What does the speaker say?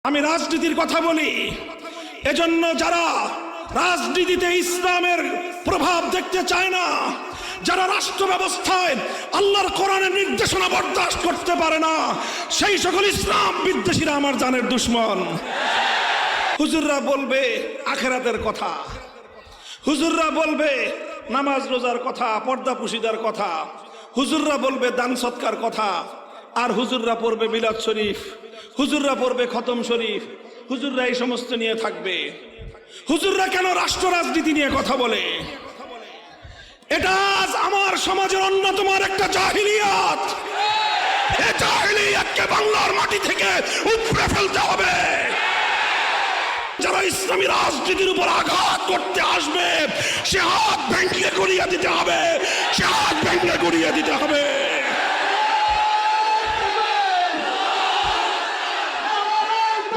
আমি রাজনীতির কথা বলি এজন্য যারা রাজনীতিতে ইসলামের প্রভাব দেখতে চায় না, যারা রাষ্ট্র ব্যবস্থায় আল্লাহর কোরআনের নির্দেশনা বরদাস্ত করতে পারে না, সেই সকল ইসলাম বিদ্বেষীরা আমার জানের দুশ্মন। হুজুররা বলবে আখিরাতের কথা, হুজুররা বলবে নামাজ রোজার কথা, পর্দা পুশিদার কথা, হুজুররা বলবে দান সৎকার কথা, আর হুজুররা পড়বে মিলাদ শরীফ, হুজুররা পড়বে খতম শরীফ, হুজুররা এই সমস্ত নিয়ে থাকবে। হুজুররা কেন রাষ্ট্র রাজনীতি নিয়ে কথা বলে? এটা আজ আমার সমাজের অন্যতম একটা জাহিলিয়াত। এই জাহিলিয়াতকে বাংলার মাটি থেকে উপড়ে ফেলতে হবে। যারা ইসলামী রাজনীতির উপর আঘাত করতে আসবে, সে হাত ভেঙে গড়িয়ে দিতে হবে, সে হাত ভেঙে গড়িয়ে দিতে হবে।